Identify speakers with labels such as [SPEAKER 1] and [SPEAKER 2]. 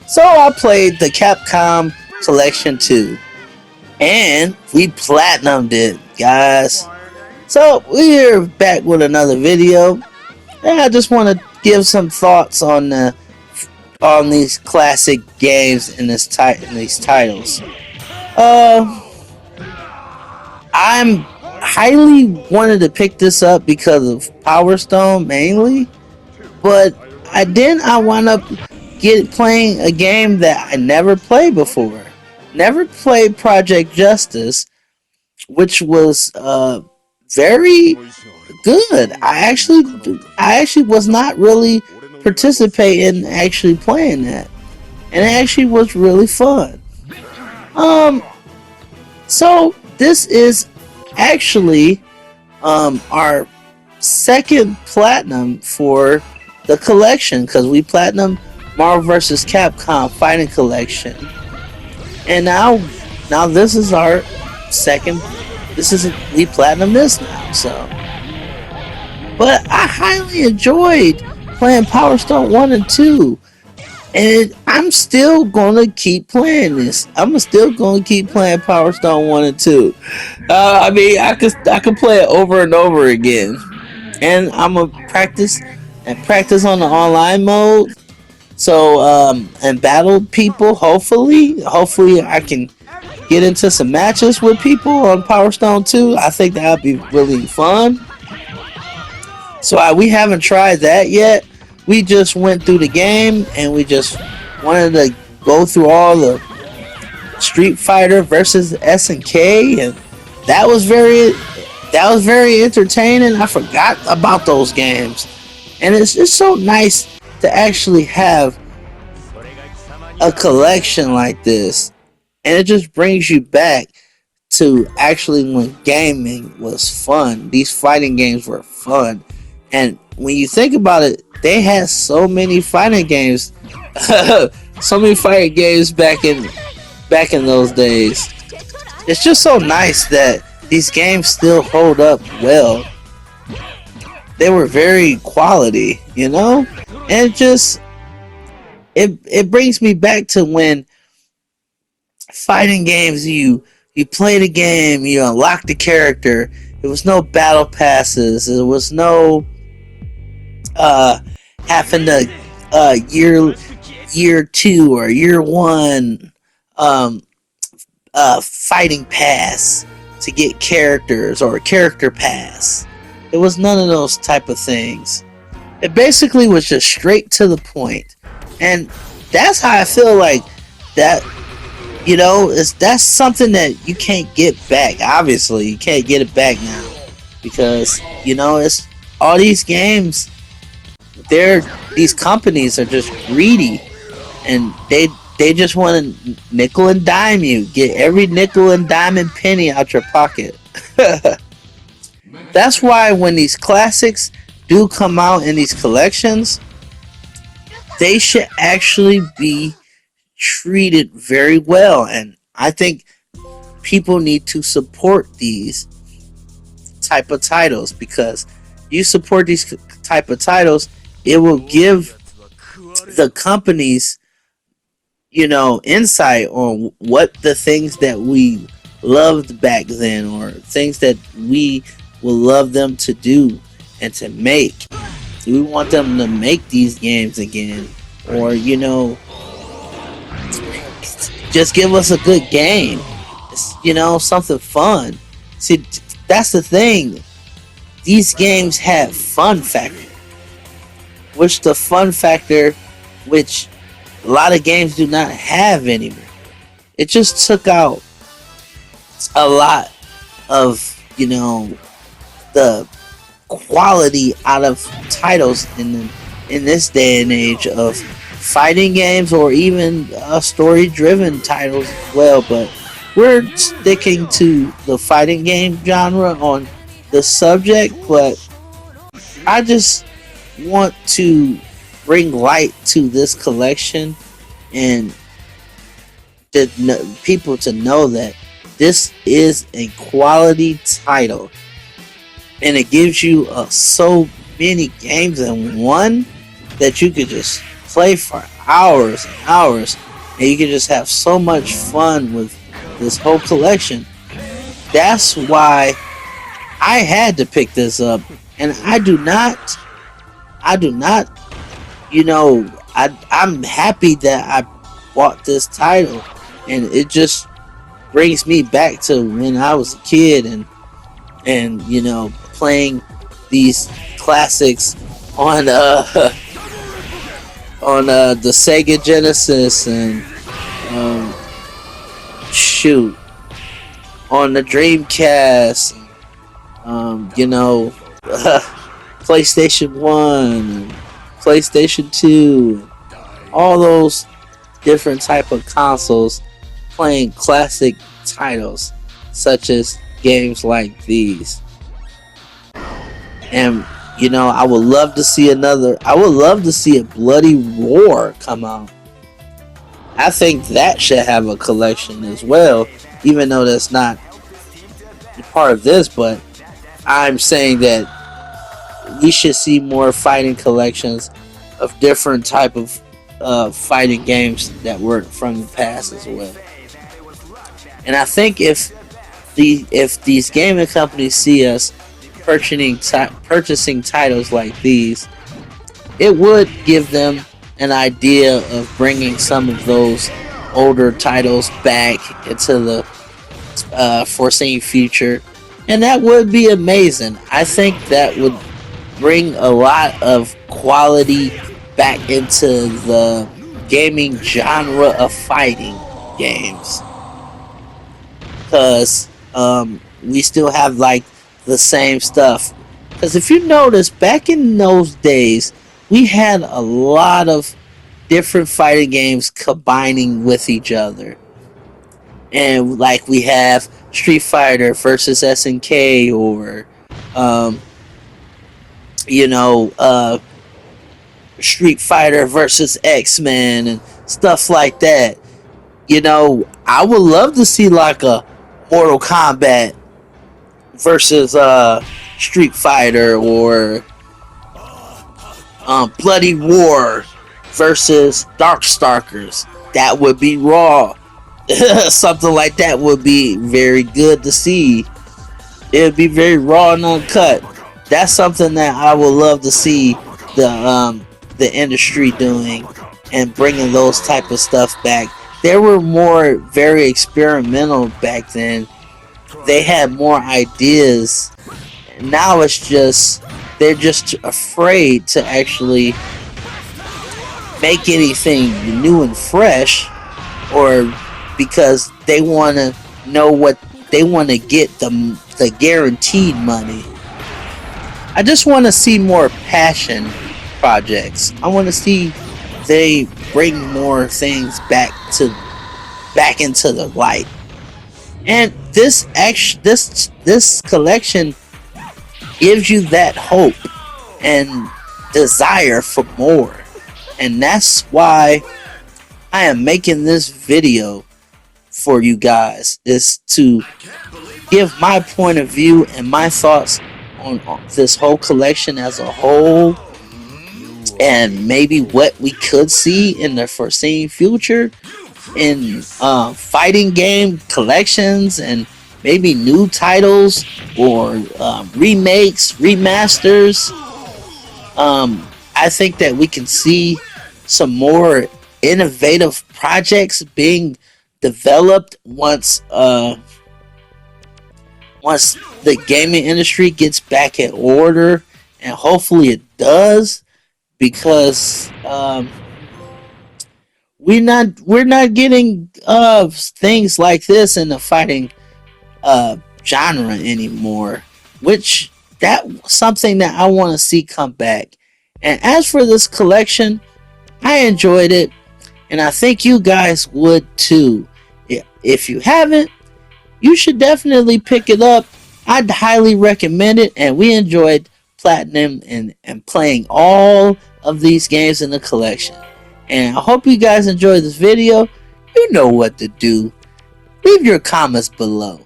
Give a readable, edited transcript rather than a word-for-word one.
[SPEAKER 1] So I played the Capcom Collection 2, and we platinumed it, guys. So we're back with another video, and I just want to give some thoughts on these classic games in these titles. Uh, I'm highly wanted to pick this up because of Power Stone mainly, but I wound up playing a game that I never played before. Never played Project Justice, which was very good. I actually was not really participating in actually playing that, and it actually was really fun. Um, so this is actually our second platinum for the collection because we platinum Marvel vs. Capcom Fighting Collection, and now this is our second. We platinum this now, so. But I highly enjoyed playing Power Stone 1 and 2. And I'm still gonna keep playing this. I'm still gonna keep playing Power Stone 1 and 2. I could play it over and over again. And I'm gonna practice on the online mode. So and battle people. Hopefully I can get into some matches with people on Power Stone 2. I think that would be really fun. So we haven't tried that yet. We just went through the game and we just wanted to go through all the Street Fighter versus SNK, and that was very entertaining. I forgot about those games, and it's just so nice to actually have a collection like this, and it just brings you back to actually when gaming was fun. These fighting games were fun, and when you think about it, they had so many fighting games, so many fighting games back in those days. It's just so nice that these games still hold up well. They were very quality, and it brings me back to when fighting games you play the game, you unlock the character. There was no battle passes. There was no having to year 2 or year 1 fighting pass to get characters or a character pass. It was none of those type of things. It basically was just straight to the point, and that's how I feel like that. That's something that you can't get back. Obviously, you can't get it back now because it's all these games. These companies are just greedy, and they just want to nickel and dime you, get every nickel and dime and penny out your pocket. That's why when these classics do come out in these collections, they should actually be treated very well, and I think people need to support these type of titles, because you support these type of titles, it will give the companies insight on what the things that we loved back then, or things that we will love them to do and to make. We want them to make these games again, or just give us a good game. Something fun. See, that's the thing. These games have fun factor, which a lot of games do not have anymore. It just took out a lot of the quality out of titles in this day and age of fighting games, or even story-driven titles as well. But we're sticking to the fighting game genre on the subject. But I just want to bring light to this collection and people to know that this is a quality title, and it gives you so many games in one that you could just play for hours and hours, and you can just have so much fun with this whole collection. That's why I had to pick this up, and I do not, I'm happy that I bought this title, and it just brings me back to when I was a kid, and playing these classics on on the Sega Genesis, and um, shoot, on the Dreamcast, PlayStation 1 and PlayStation 2, all those different type of consoles, playing classic titles such as games like these. And I would love to see a Bloody Roar come out. I think that should have a collection as well, even though that's not part of this, but I'm saying that we should see more fighting collections of different type of fighting games that were from the past as well. And I think if these gaming companies see us purchasing titles like these, it would give them an idea of bringing some of those older titles back into the foreseen future, and that would be amazing. I think that would bring a lot of quality back into the gaming genre of fighting games, because we still have like the same stuff. Because if you notice, back in those days, we had a lot of different fighting games combining with each other, and like we have Street Fighter versus SNK, or um, you know, Street Fighter versus X-Men and stuff like that. I would love to see like a Mortal Kombat versus Street Fighter, or Bloody War versus Darkstalkers. That would be raw. Something like that would be very good to see. It would be very raw and uncut. That's something that I would love to see the industry doing, and bringing those type of stuff back. They were more very experimental back then. They had more ideas. Now it's just they're just afraid to actually make anything new and fresh, or because they want to know what they want to get, the guaranteed money. I just want to see more passion projects. I want to see they bring more things back into the light. And this collection gives you that hope and desire for more. And that's why I am making this video for you guys, is to give my point of view and my thoughts on this whole collection as a whole, and maybe what we could see in the foreseen future in fighting game collections, and maybe new titles, or remakes, remasters. I think that we can see some more innovative projects being developed once the gaming industry gets back in order, and hopefully it does, because we're not getting things like this in the fighting genre anymore, which that something that I want to see come back. And as for this collection, I enjoyed it, and I think you guys would too. If you haven't, you should definitely pick it up. I'd highly recommend it, and we enjoyed platinum and playing all of these games in the collection. And I hope you guys enjoyed this video. You know what to do. Leave your comments below.